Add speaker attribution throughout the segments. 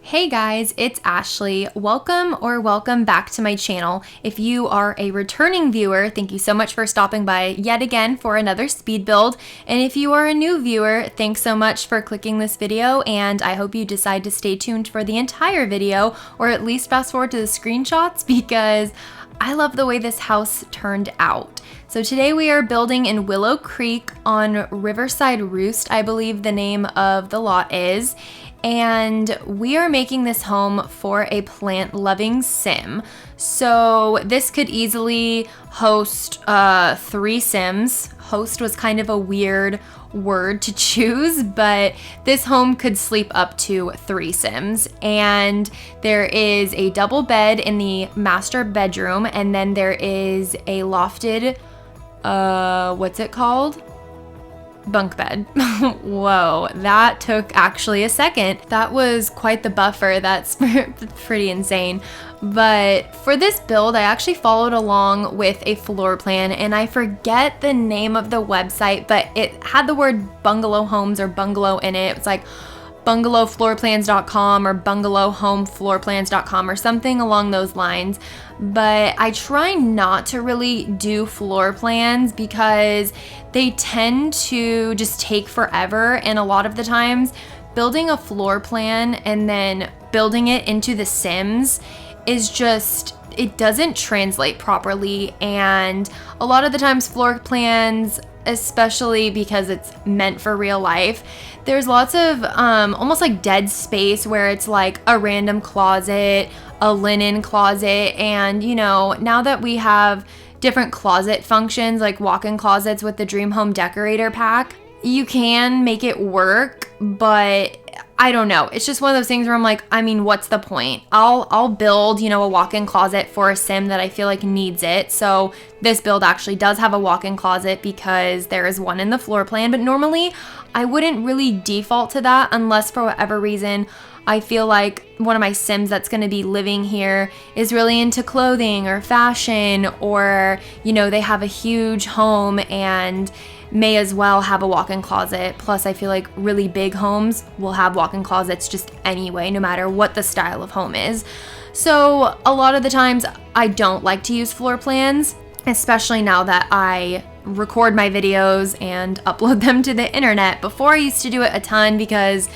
Speaker 1: Hey guys, it's Ashley. Welcome back to my channel. If you are a returning viewer, thank you so much for stopping by yet again for another speed build. And if you are a new viewer, thanks so much for clicking this video, and I hope you decide to stay tuned for the entire video, or at least fast forward to the screenshots, because I love the way this house turned out. So today we are building in Willow Creek on Riverside, Roost, I believe the name of the lot is. And we are making this home for a plant-loving sim. So this could easily host 3 sims. Host was kind of a weird word to choose, but this home could sleep up to 3 sims. And there is a double bed in the master bedroom, and then there is a lofted, what's it called? Bunk bed. Whoa, that took actually a second. That was quite the buffer. That's pretty insane. But for this build, I actually followed along with a floor plan, and I forget the name of the website, but it had the word bungalow homes or bungalow in it. It's like bungalowfloorplans.com or bungalowhomefloorplans.com or something along those lines. But I try not to really do floor plans because they tend to just take forever, and a lot of the times building a floor plan and then building it into the Sims is just, it doesn't translate properly. And a lot of the times floor plans, especially because it's meant for real life, there's lots of almost like dead space where it's like a random closet, a linen closet, and you know, now that we have different closet functions like walk-in closets with the Dream Home Decorator pack, you can make it work, but I don't know. It's just one of those things where I'm like, I mean, what's the point? I'll build, you know, a walk-in closet for a sim that I feel like needs it. So this build actually does have a walk-in closet because there is one in the floor plan, but normally I wouldn't really default to that unless for whatever reason I feel like one of my sims that's going to be living here is really into clothing or fashion, or, you know, they have a huge home and may as well have a walk-in closet. Plus, I feel like really big homes will have walk-in closets just anyway, no matter what the style of home is. So a lot of the times I don't like to use floor plans, especially now that I record my videos and upload them to the internet. Before I used to do it a ton because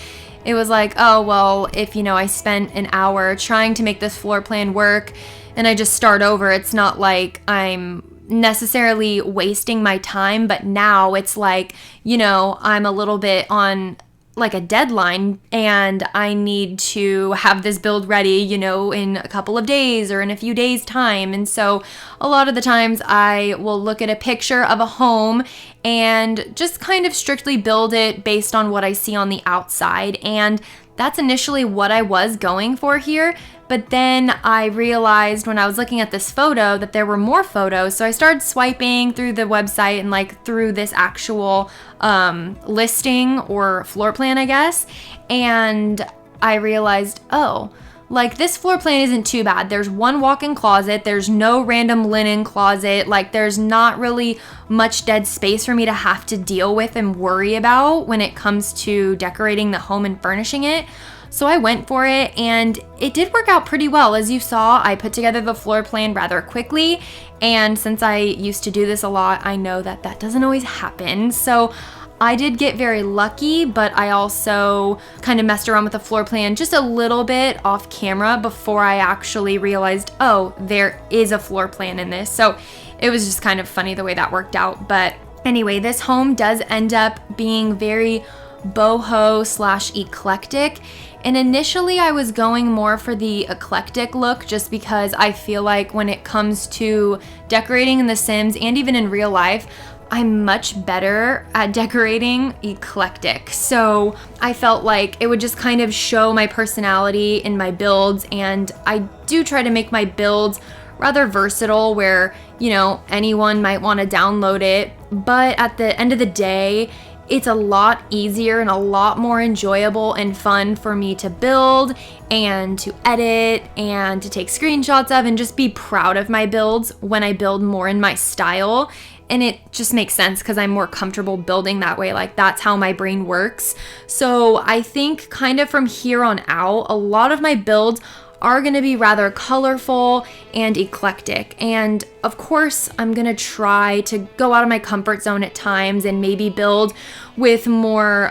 Speaker 1: it was like, oh, well, if, you know, I spent an hour trying to make this floor plan work and I just start over, it's not like I'm necessarily wasting my time. But now it's like, you know, I'm a little bit on like a deadline and I need to have this build ready, you know, in a couple of days or in a few days time. And so a lot of the times I will look at a picture of a home and just kind of strictly build it based on what I see on the outside. And that's initially what I was going for here. But then I realized when I was looking at this photo that there were more photos. So I started swiping through the website and like through this actual listing or floor plan, I guess. And I realized, oh, like this floor plan isn't too bad. There's one walk-in closet. There's no random linen closet. Like there's not really much dead space for me to have to deal with and worry about when it comes to decorating the home and furnishing it. So I went for it and it did work out pretty well. As you saw, I put together the floor plan rather quickly. And since I used to do this a lot, I know that that doesn't always happen. So I did get very lucky, but I also kind of messed around with the floor plan just a little bit off camera before I actually realized, oh, there is a floor plan in this. So it was just kind of funny the way that worked out. But anyway, this home does end up being very boho / eclectic. And initially I was going more for the eclectic look just because I feel like when it comes to decorating in The Sims and even in real life, I'm much better at decorating eclectic. So I felt like it would just kind of show my personality in my builds, and I do try to make my builds rather versatile where, you know, anyone might want to download it. But at the end of the day, it's a lot easier and a lot more enjoyable and fun for me to build and to edit and to take screenshots of and just be proud of my builds when I build more in my style. And it just makes sense because I'm more comfortable building that way. Like that's how my brain works. So I think kind of from here on out, a lot of my builds are going to be rather colorful and eclectic. And of course, I'm going to try to go out of my comfort zone at times and maybe build with more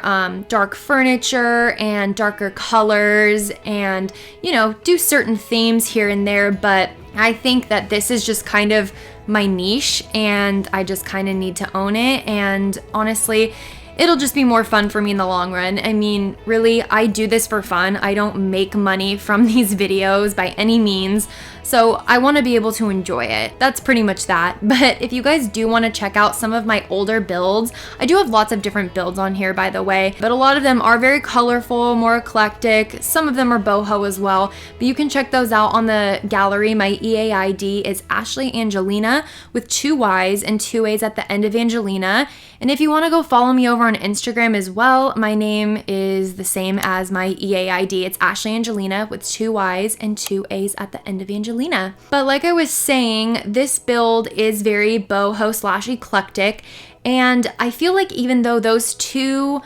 Speaker 1: dark furniture and darker colors and, you know, do certain themes here and there. But I think that this is just kind of my niche and I just kind of need to own it. And honestly, it'll just be more fun for me in the long run. I mean, really, I do this for fun. I don't make money from these videos by any means. So I want to be able to enjoy it. That's pretty much that. But if you guys do want to check out some of my older builds, I do have lots of different builds on here, by the way, but a lot of them are very colorful, more eclectic. Some of them are boho as well, but you can check those out on the gallery. My EA ID is ashleyyangelinaa with 2 Y's and 2 A's at the end of Angelina. And if you want to go follow me over on Instagram as well, my name is the same as my EA ID. It's ashleyyangelinaa with 2 Y's and 2 A's at the end of Angelina. But like I was saying, this build is very boho / eclectic. And I feel like even though those two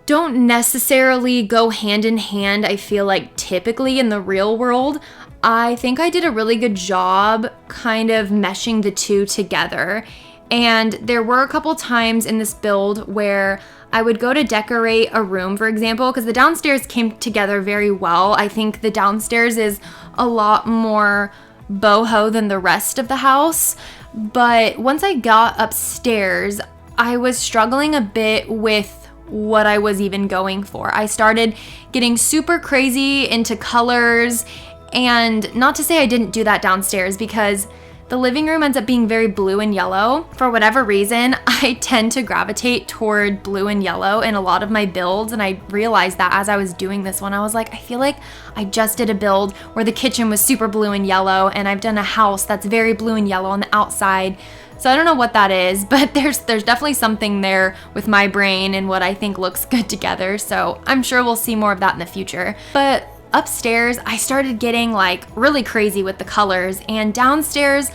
Speaker 1: don't necessarily go hand in hand, I feel like typically in the real world, I think I did a really good job kind of meshing the two together. And there were a couple times in this build where I would go to decorate a room, for example, because the downstairs came together very well. I think the downstairs is a lot more boho than the rest of the house. But once I got upstairs, I was struggling a bit with what I was even going for. I started getting super crazy into colors, and not to say I didn't do that downstairs, because the living room ends up being very blue and yellow. For whatever reason, I tend to gravitate toward blue and yellow in a lot of my builds, and I realized that as I was doing this one. I was like, I feel like I just did a build where the kitchen was super blue and yellow, and I've done a house that's very blue and yellow on the outside. So I don't know what that is, but there's definitely something there with my brain and what I think looks good together. So I'm sure we'll see more of that in the future. But upstairs, I started getting like really crazy with the colors, and downstairs,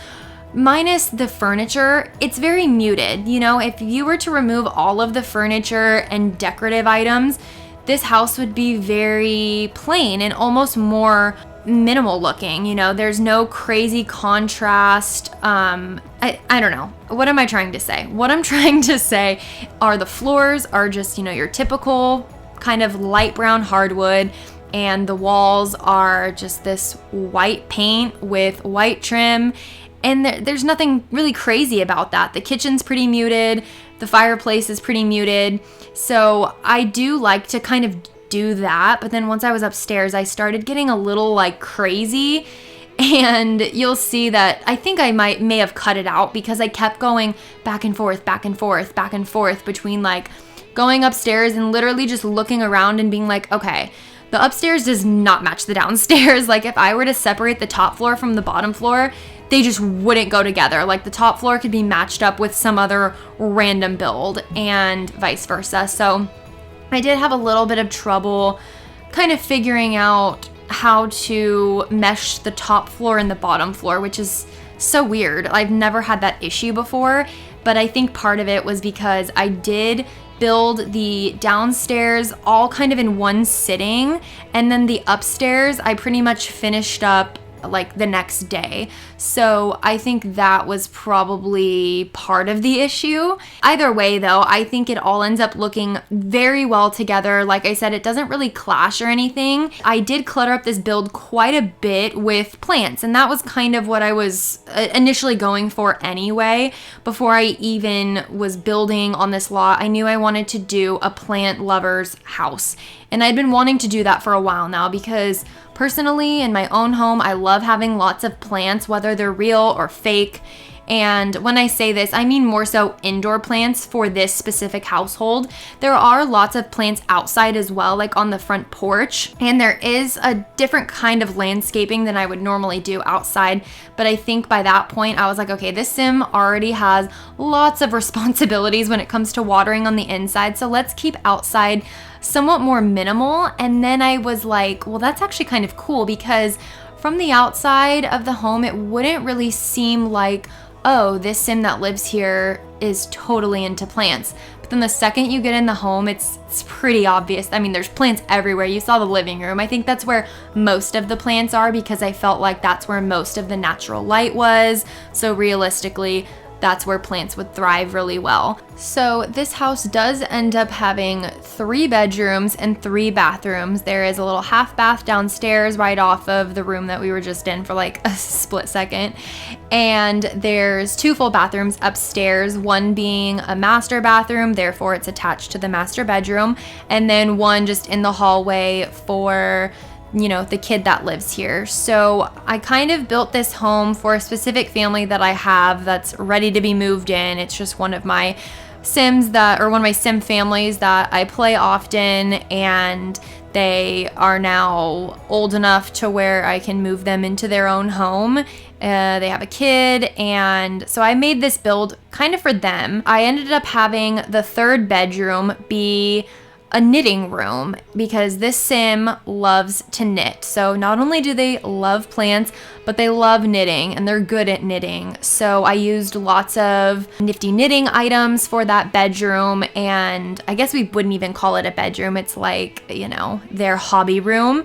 Speaker 1: minus the furniture, it's very muted. You know, if you were to remove all of the furniture and decorative items, this house would be very plain and almost more minimal looking. You know, there's no crazy contrast. I don't know. What am I trying to say? What I'm trying to say are the floors are just, you know, your typical kind of light brown hardwood. And the walls are just this white paint with white trim. And there's nothing really crazy about that. The kitchen's pretty muted. The fireplace is pretty muted. So I do like to kind of do that. But then once I was upstairs, I started getting a little like crazy. And you'll see that I think I may have cut it out because I kept going back and forth, back and forth, back and forth between like going upstairs and literally just looking around and being like, okay, the upstairs does not match the downstairs. Like if I were to separate the top floor from the bottom floor, they just wouldn't go together. Like the top floor could be matched up with some other random build and vice versa. So I did have a little bit of trouble kind of figuring out how to mesh the top floor and the bottom floor, which is so weird. I've never had that issue before, but I think part of it was because I did build the downstairs all kind of in one sitting, and then the upstairs I pretty much finished up like the next day. So I think that was probably part of the issue. Either way though, I think it all ends up looking very well together. Like I said, it doesn't really clash or anything. I did clutter up this build quite a bit with plants, and that was kind of what I was initially going for anyway. Before I even was building on this lot, I knew I wanted to do a plant lover's house. And I'd been wanting to do that for a while now because personally, in my own home, I love having lots of plants, whether they're real or fake. And when I say this, I mean more so indoor plants for this specific household. There are lots of plants outside as well, like on the front porch. And there is a different kind of landscaping than I would normally do outside. But I think by that point, I was like, okay, this sim already has lots of responsibilities when it comes to watering on the inside. So let's keep outside somewhat more minimal. And then I was like, well, that's actually kind of cool because from the outside of the home, it wouldn't really seem like oh, this sim that lives here is totally into plants. But then the second you get in the home, it's pretty obvious. I mean, there's plants everywhere. You saw the living room. I think that's where most of the plants are because I felt like that's where most of the natural light was. So realistically, that's where plants would thrive really well. So this house does end up having 3 bedrooms and 3 bathrooms. There is a little half bath downstairs right off of the room that we were just in for like a split second. And there's 2 full bathrooms upstairs, one being a master bathroom, therefore it's attached to the master bedroom, and then one just in the hallway for the kid that lives here. So I kind of built this home for a specific family that I have that's ready to be moved in. It's just one of my sims one of my sim families that I play often, and they are now old enough to where I can move them into their own home. They have a kid, and so I made this build kind of for them. I ended up having the 3rd bedroom be a knitting room because this sim loves to knit. So not only do they love plants, but they love knitting and they're good at knitting. So I used lots of nifty knitting items for that bedroom, and I guess we wouldn't even call it a bedroom. It's like, their hobby room.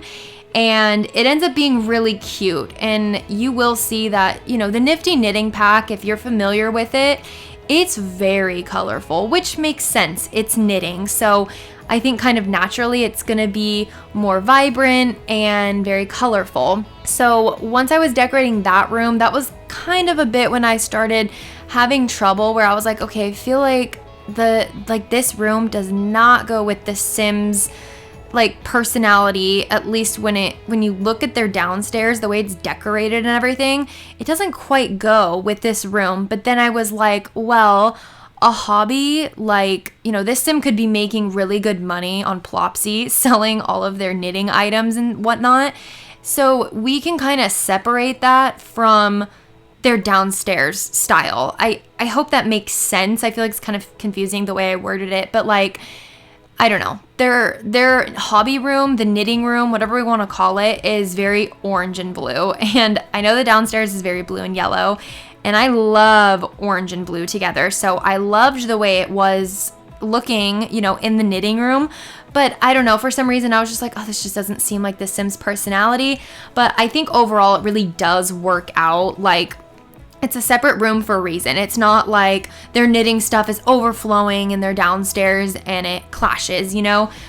Speaker 1: And it ends up being really cute. And you will see that, the nifty knitting pack, if you're familiar with it, it's very colorful, which makes sense. It's knitting. So I think kind of naturally it's gonna be more vibrant and very colorful. So once I was decorating that room, that was kind of a bit when I started having trouble where I was like, okay, I feel like this room does not go with the Sims personality, at least when you look at their downstairs, the way it's decorated and everything, it doesn't quite go with this room. But then I was like, well, a hobby this sim could be making really good money on Plopsy selling all of their knitting items and whatnot. So we can kind of separate that from their downstairs style. I hope that makes sense. I feel like it's kind of confusing the way I worded it, but I don't know. Their hobby room, the knitting room, whatever we want to call it, is very orange and blue. And I know the downstairs is very blue and yellow. And I love orange and blue together. So I loved the way it was looking, in the knitting room. But I don't know, for some reason I was just like, oh, this just doesn't seem like the Sims personality. But I think overall it really does work out. It's a separate room for a reason. It's not like their knitting stuff is overflowing in their downstairs and it clashes,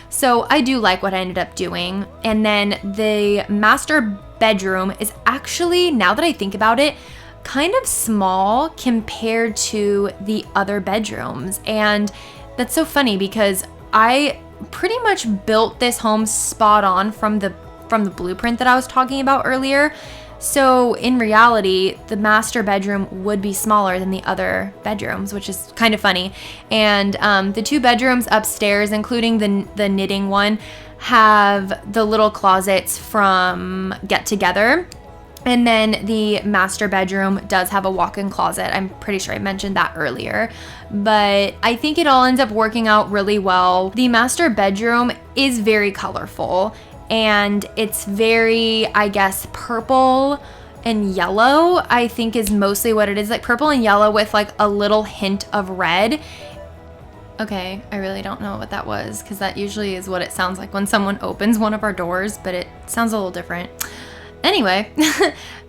Speaker 1: So I do like what I ended up doing. And then the master bedroom is actually, now that I think about it, kind of small compared to the other bedrooms. And that's so funny because I pretty much built this home spot on from the blueprint that I was talking about earlier. So in reality, the master bedroom would be smaller than the other bedrooms, which is kind of funny. And the 2 bedrooms upstairs, including the knitting one, have the little closets from Get Together. And then the master bedroom does have a walk-in closet. I'm pretty sure I mentioned that earlier. But I think it all ends up working out really well. The master bedroom is very colorful. And it's very, I guess, purple and yellow, I think is mostly what it is. Purple and yellow with a little hint of red. Okay, I really don't know what that was because that usually is what it sounds like when someone opens one of our doors, but it sounds a little different. Anyway,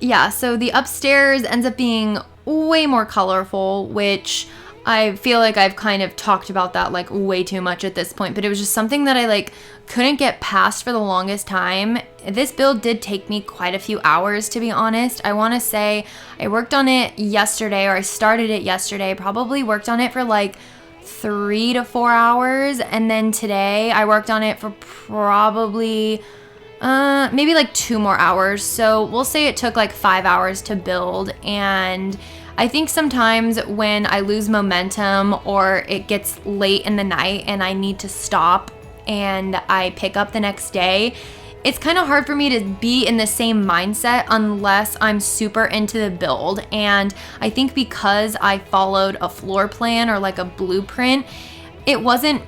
Speaker 1: yeah, so the upstairs ends up being way more colorful, which I feel like I've kind of talked about that way too much at this point, but it was just something that I couldn't get past for the longest time. This build did take me quite a few hours, to be honest. I want to say I worked on it yesterday, or I started it yesterday, probably worked on it for 3 to 4 hours, and then today I worked on it for probably maybe 2 more hours. So we'll say it took 5 hours to build. And I think sometimes when I lose momentum or it gets late in the night and I need to stop and I pick up the next day, it's kind of hard for me to be in the same mindset unless I'm super into the build. And I think because I followed a floor plan or a blueprint, it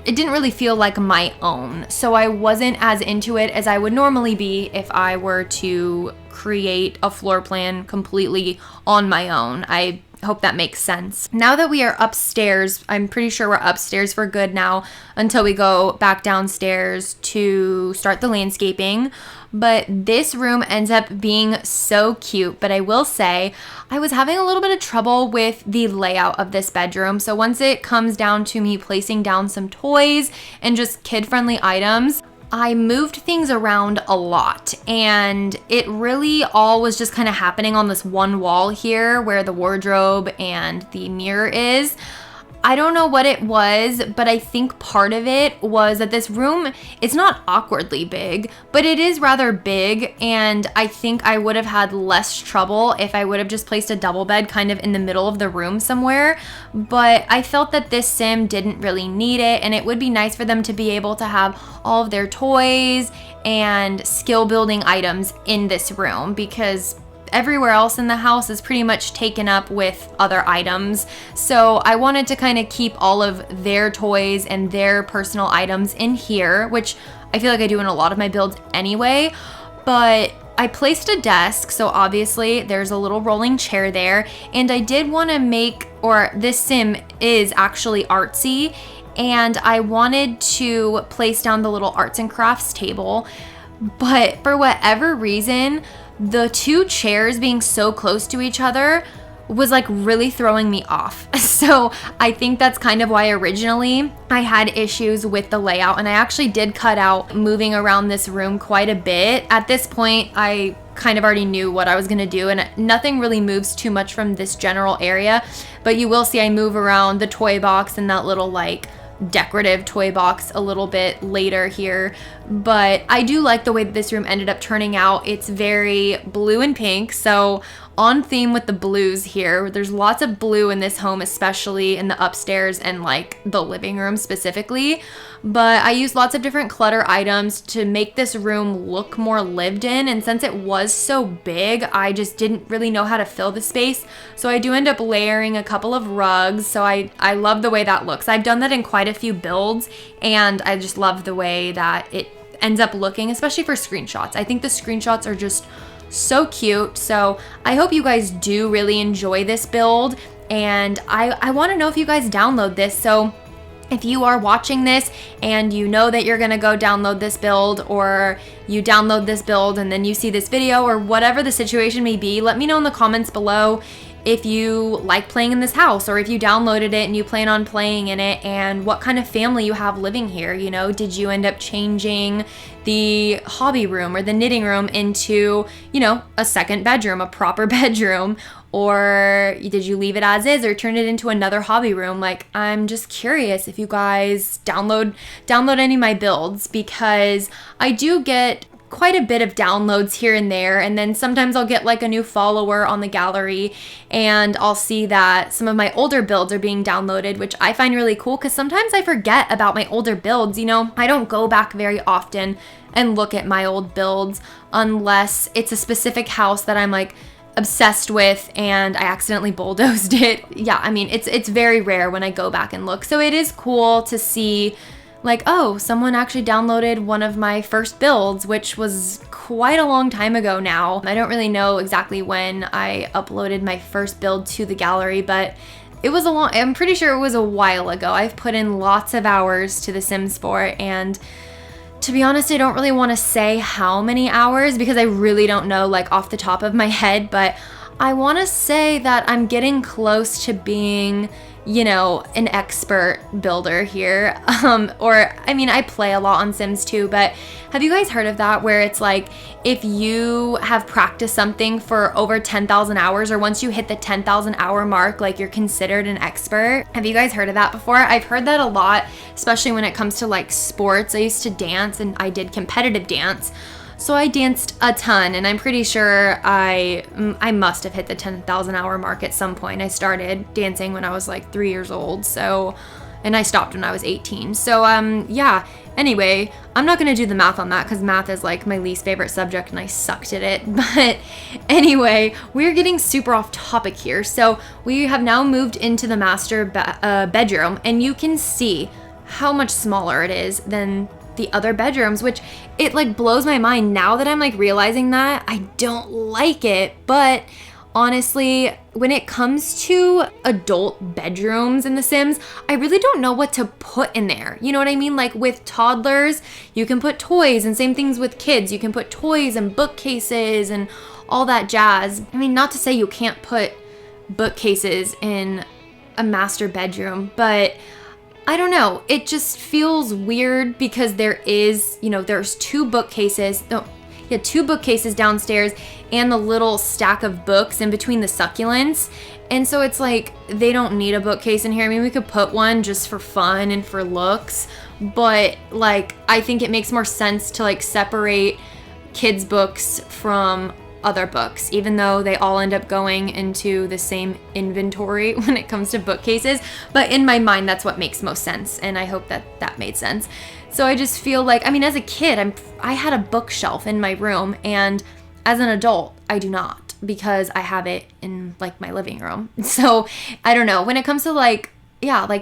Speaker 1: didn't really feel like my own. So I wasn't as into it as I would normally be if I were to create a floor plan completely on my own. I Hope that makes sense. Now that we are upstairs, I'm pretty sure we're upstairs for good now until we go back downstairs to start the landscaping. But this room ends up being so cute. But I will say, I was having a little bit of trouble with the layout of this bedroom. So once it comes down to me placing down some toys and just kid-friendly items, I moved things around a lot, and it really all was just kind of happening on this one wall here where the wardrobe and the mirror is. I don't know what it was, but I think part of it was that this room, it's not awkwardly big, but it is rather big, and I think I would have had less trouble if I would have just placed a double bed kind of in the middle of the room somewhere. But I felt that this sim didn't really need it, and it would be nice for them to be able to have all of their toys and skill building items in this room, because everywhere else in the house is pretty much taken up with other items. So I wanted to kind of keep all of their toys and their personal items in here, which I feel like I do in a lot of my builds anyway. But I placed a desk, so obviously there's a little rolling chair there. And I did want to make, or this sim is actually artsy, and I wanted to place down the little arts and crafts table. But for whatever reason, the two chairs being so close to each other was like really throwing me off. So I think that's kind of why originally I had issues with the layout, and I actually did cut out moving around this room quite a bit. At this point, I kind of already knew what I was gonna do, and nothing really moves too much from this general area, but you will see I move around the toy box and that little like decorative toy box a little bit later here. But I do like the way that this room ended up turning out. It's very blue and pink, so on theme with the blues here. There's lots of blue in this home, especially in the upstairs and like the living room specifically. But I used lots of different clutter items to make this room look more lived in, and since it was so big, I just didn't really know how to fill the space. So I do end up layering a couple of rugs, so I love the way that looks. I've done that in quite a few builds, and I just love the way that it ends up looking, especially for screenshots. I think the screenshots are just so cute. So I hope you guys do really enjoy this build, and I want to know if you guys download this. So if you are watching this and you know that you're gonna go download this build, or you download this build and then you see this video, or whatever the situation may be, let me know in the comments below if you like playing in this house, or if you downloaded it and you plan on playing in it, and what kind of family you have living here. You know, did you end up changing the hobby room or the knitting room into, you know, a second bedroom, a proper bedroom, or did you leave it as is or turn it into another hobby room? Like, I'm just curious if you guys download any of my builds, because I do get quite a bit of downloads here and there, and then sometimes I'll get like a new follower on the gallery and I'll see that some of my older builds are being downloaded, which I find really cool, because sometimes I forget about my older builds. You know, I don't go back very often and look at my old builds unless it's a specific house that I'm like obsessed with and I accidentally bulldozed it. Yeah, I mean, it's very rare when I go back and look. So it is cool to see like, oh, someone actually downloaded one of my first builds, which was quite a long time ago now. I don't really know exactly when I uploaded my first build to the gallery, but I'm pretty sure it was a while ago. I've put in lots of hours to The Sims 4, and to be honest, I don't really want to say how many hours, because I really don't know like off the top of my head, but I want to say that I'm getting close to being, you know, an expert builder here. Or, I mean, I play a lot on Sims too, but have you guys heard of that, where it's like, if you have practiced something for over 10,000 hours, or once you hit the 10,000 hour mark, like you're considered an expert? Have you guys heard of that before? I've heard that a lot, especially when it comes to like sports. I used to dance, and I did competitive dance. So I danced a ton, and I'm pretty sure I must have hit the 10,000 hour mark at some point. I started dancing when I was like 3 years old, so, and I stopped when I was 18. So yeah, anyway, I'm not gonna do the math on that, because math is like my least favorite subject and I sucked at it. But anyway, we're getting super off topic here. So we have now moved into the master bedroom, and you can see how much smaller it is than the other bedrooms, which it like blows my mind now that I'm like realizing that. I don't like it, but honestly, when it comes to adult bedrooms in The Sims, I really don't know what to put in there. You know what I mean? Like with toddlers, you can put toys, and same things with kids. You can put toys and bookcases and all that jazz. I mean, not to say you can't put bookcases in a master bedroom, but I don't know. It just feels weird because there's two bookcases downstairs and the little stack of books in between the succulents. And so it's like, they don't need a bookcase in here. I mean, we could put one just for fun and for looks, but like, I think it makes more sense to like separate kids' books from other books, even though they all end up going into the same inventory when it comes to bookcases. But in my mind, that's what makes most sense. And I hope that made sense. So I just feel like, I mean, as a kid, I had a bookshelf in my room, and as an adult, I do not, because I have it in like my living room. So I don't know. When it comes to like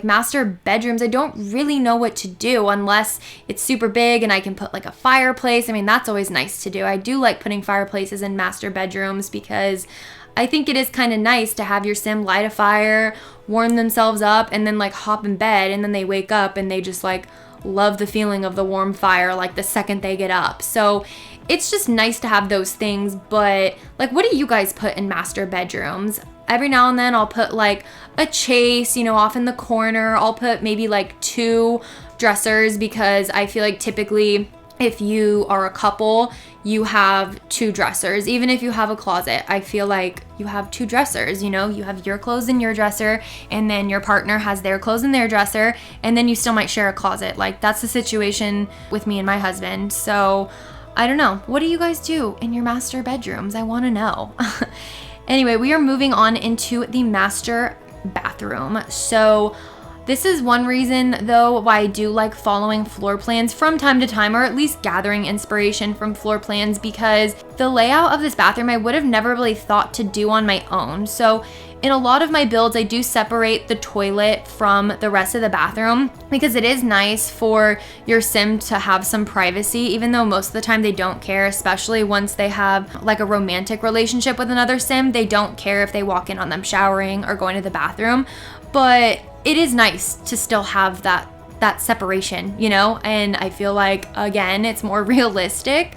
Speaker 1: master bedrooms, I don't really know what to do unless it's super big and I can put like a fireplace. I mean, that's always nice to do. I do like putting fireplaces in master bedrooms because I think it is kind of nice to have your sim light a fire, warm themselves up, and then like hop in bed, and then they wake up and they just like love the feeling of the warm fire like the second they get up. So it's just nice to have those things. But like, what do you guys put in master bedrooms? Every now and then I'll put like a chase, off in the corner. I'll put maybe like 2 dressers, because I feel like typically if you are a couple, you have 2 dressers. Even if you have a closet, I feel like you have 2 dressers. You have your clothes in your dresser, and then your partner has their clothes in their dresser, and then you still might share a closet. Like, that's the situation with me and my husband. So I don't know. What do you guys do in your master bedrooms? I want to know. Anyway, we are moving on into the master bathroom. So this is one reason, though, why I do like following floor plans from time to time, or at least gathering inspiration from floor plans, because the layout of this bathroom I would have never really thought to do on my own. So in a lot of my builds, I do separate the toilet from the rest of the bathroom, because it is nice for your sim to have some privacy, even though most of the time they don't care, especially once they have like a romantic relationship with another sim. They don't care if they walk in on them showering or going to the bathroom. But it is nice to still have that separation, and I feel like, again, it's more realistic.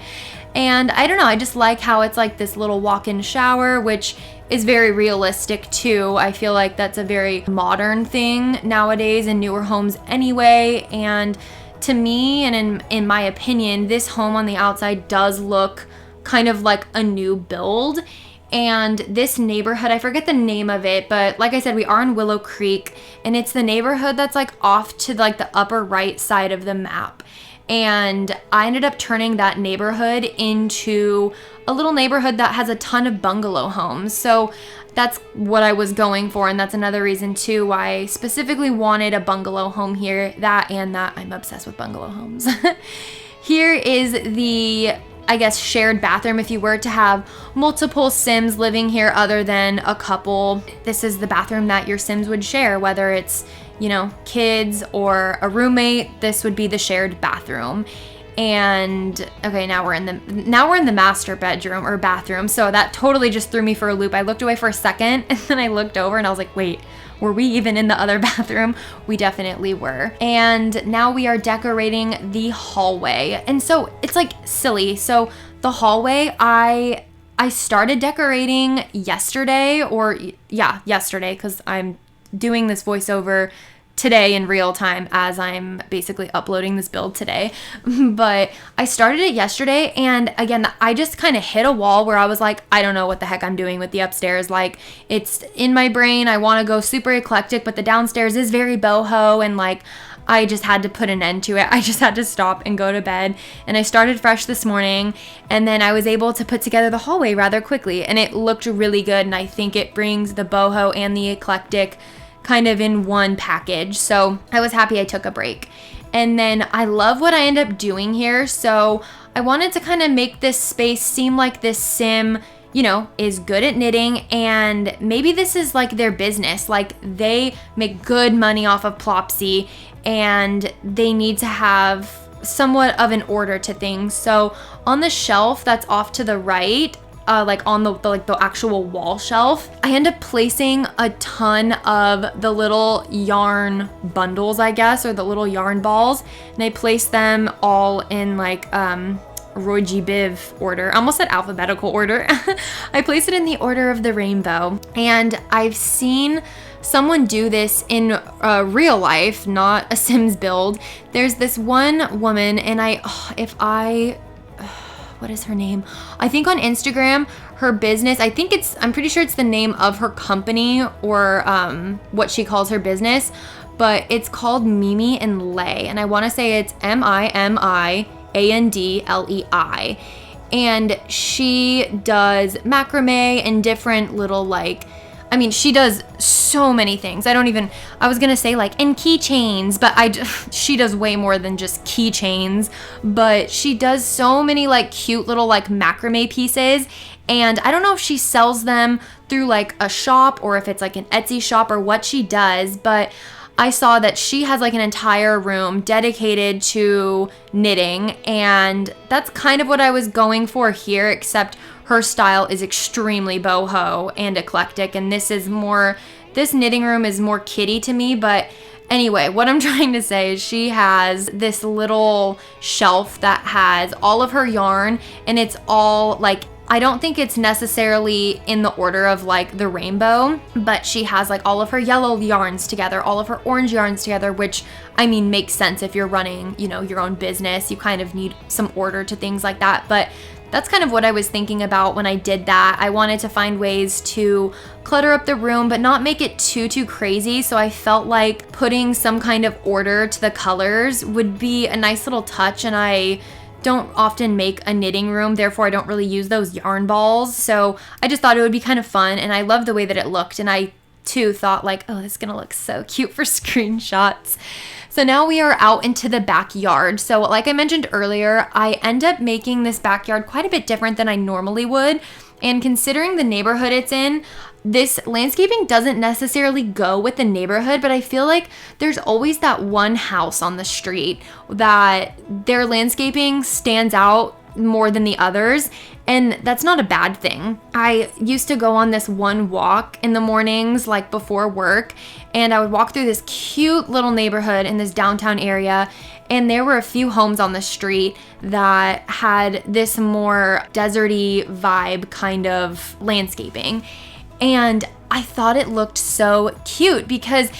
Speaker 1: And I don't know, I just like how it's like this little walk-in shower, which is very realistic too. I feel like that's a very modern thing nowadays in newer homes anyway. And to me, and in my opinion, this home on the outside does look kind of like a new build. And this neighborhood, I forget the name of it, but like I said, we are in Willow Creek, and it's the neighborhood that's like off to like the upper right side of the map. And I ended up turning that neighborhood into a little neighborhood that has a ton of bungalow homes. So that's what I was going for, and that's another reason too why I specifically wanted a bungalow home here. That I'm obsessed with bungalow homes. Here is the, I guess, shared bathroom if you were to have multiple sims living here other than a couple. This is the bathroom that your sims would share, whether it's kids or a roommate. This would be the shared bathroom. And okay, now we're in the master bedroom or bathroom. So that totally just threw me for a loop. I looked away for a second, and then I looked over and I was like, wait, were we even in the other bathroom? We definitely were. And now we are decorating the hallway. And so it's like silly. So the hallway, I started decorating yesterday, because I'm doing this voiceover today in real time as I'm basically uploading this build today. But I started it yesterday, and again, I just kind of hit a wall where I was like, I don't know what the heck I'm doing with the upstairs. Like, it's in my brain, I want to go super eclectic, but the downstairs is very boho, and like, I just had to put an end to it. I just had to stop and go to bed. And I started fresh this morning, and then I was able to put together the hallway rather quickly, and it looked really good. And I think it brings the boho and the eclectic kind of in one package. So I was happy I took a break. And then I love what I end up doing here. So I wanted to kind of make this space seem like this sim, is good at knitting, and maybe this is like their business. Like, they make good money off of Plopsy, and they need to have somewhat of an order to things. So on the shelf that's off to the right, like on the actual wall shelf. I end up placing a ton of the little yarn bundles, I guess, or the little yarn balls, and I place them all in like Roy G. Biv order. I almost said alphabetical order. I place it in the order of the rainbow, and I've seen someone do this in real life, not a Sims build. There's this one woman, and what is her name? I think on Instagram, her business, I'm pretty sure it's the name of her company or what she calls her business, but it's called Mimi and Lay, and I want to say it's MIMIANDLEI, and she does macrame and different little she does so many things. I was gonna say and keychains, but she does way more than just keychains, but she does so many cute little macrame pieces, and I don't know if she sells them through a shop or if it's an Etsy shop or what she does, but I saw that she has an entire room dedicated to knitting, and that's kind of what I was going for here, except her style is extremely boho and eclectic, and this knitting room is more kiddie to me. But anyway, what I'm trying to say is she has this little shelf that has all of her yarn, and it's all I don't think it's necessarily in the order of the rainbow, but she has all of her yellow yarns together, all of her orange yarns together, which makes sense if you're running, your own business. You kind of need some order to things like that. But that's kind of what I was thinking about when I did that. I wanted to find ways to clutter up the room, but not make it too crazy. So I felt like putting some kind of order to the colors would be a nice little touch, and I don't often make a knitting room, therefore I don't really use those yarn balls. So I just thought it would be kind of fun, and I love the way that it looked, and I too thought oh, this is gonna look so cute for screenshots. So now we are out into the backyard. So like I mentioned earlier, I end up making this backyard quite a bit different than I normally would. And considering the neighborhood it's in, this landscaping doesn't necessarily go with the neighborhood, but I feel like there's always that one house on the street that their landscaping stands out more than the others, and that's not a bad thing. I used to go on this one walk in the mornings before work, and I would walk through this cute little neighborhood in this downtown area, and there were a few homes on the street that had this more deserty vibe kind of landscaping, and I thought it looked so cute because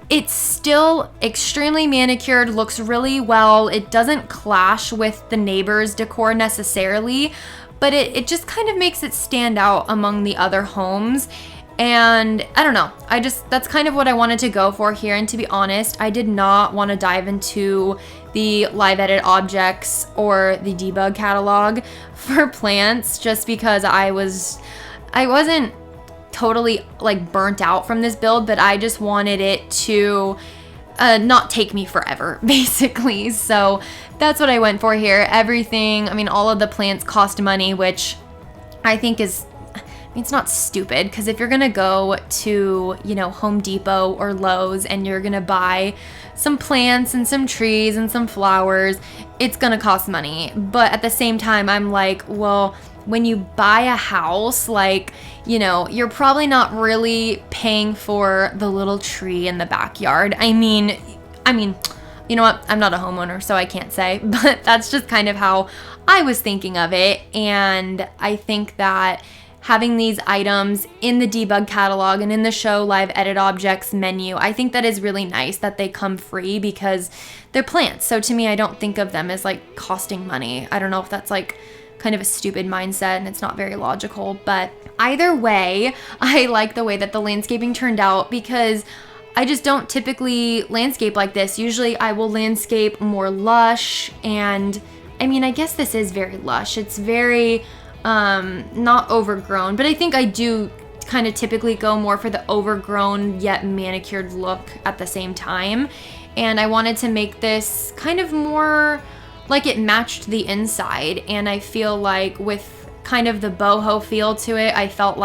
Speaker 1: it's still extremely manicured, looks really well. It doesn't clash with the neighbor's decor necessarily, but it just kind of makes it stand out among the other homes. And I don't know, that's kind of what I wanted to go for here. And to be honest, I did not want to dive into the live edit objects or the debug catalog for plants, just because I wasn't totally burnt out from this build, but I just wanted it to not take me forever, basically. So that's what I went for here. Everything, all of the plants cost money, which I think it's not stupid, because if you're gonna go to, Home Depot or Lowe's and you're gonna buy some plants and some trees and some flowers, it's gonna cost money. But at the same time, I'm well, when you buy a house, you're probably not really paying for the little tree in the backyard. I mean, you know what? I'm not a homeowner, so I can't say, but that's just kind of how I was thinking of it. And I think that having these items in the debug catalog and in the show live edit objects menu, I think that is really nice that they come free because they're plants. So to me, I don't think of them as costing money. I don't know if that's kind of a stupid mindset and it's not very logical, but either way, I like the way that the landscaping turned out because I just don't typically landscape like this. Usually I will landscape more lush, and I guess this is very lush. It's very not overgrown, but I think I do kind of typically go more for the overgrown yet manicured look at the same time. And I wanted to make this kind of more it matched the inside, and I feel with kind of the boho feel to it, I felt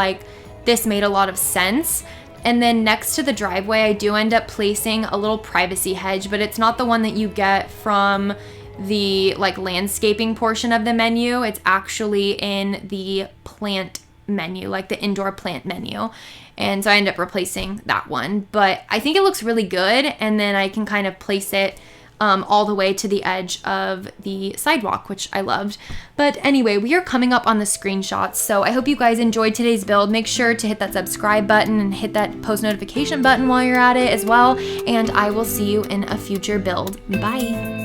Speaker 1: this made a lot of sense. And then next to the driveway, I do end up placing a little privacy hedge, but it's not the one that you get from the like landscaping portion of the menu. It's actually in the plant menu, like the indoor plant menu. And so I ended up replacing that one. But I think it looks really good. And then I can kind of place it all the way to the edge of the sidewalk, which I loved. But anyway, we are coming up on the screenshots, so I hope you guys enjoyed today's build. Make sure to hit that subscribe button and hit that post notification button while you're at it as well, and I will see you in a future build. Bye!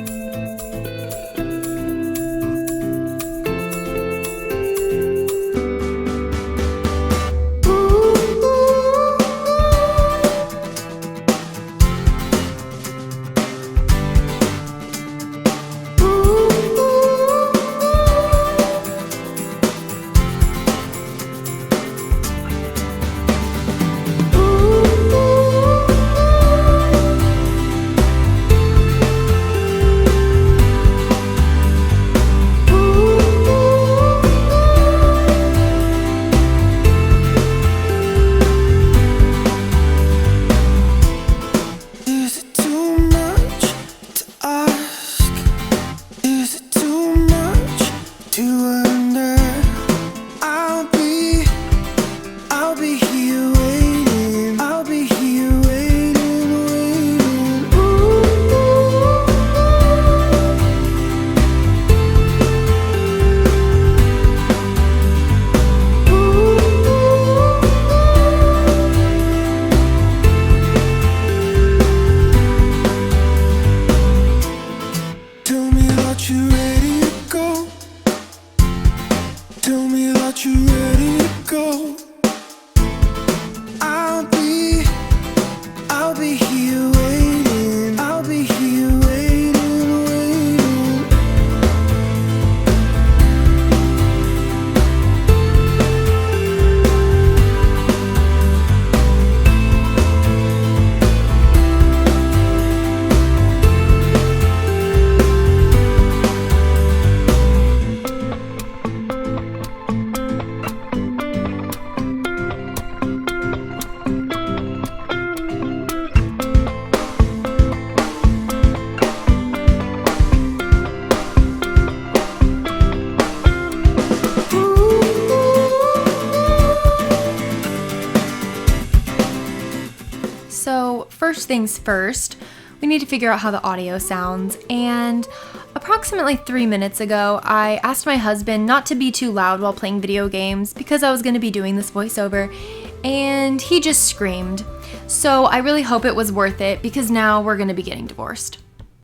Speaker 1: So first things first, we need to figure out how the audio sounds, and approximately 3 minutes ago, I asked my husband not to be too loud while playing video games because I was going to be doing this voiceover, and he just screamed. So I really hope it was worth it because now we're going to be getting divorced.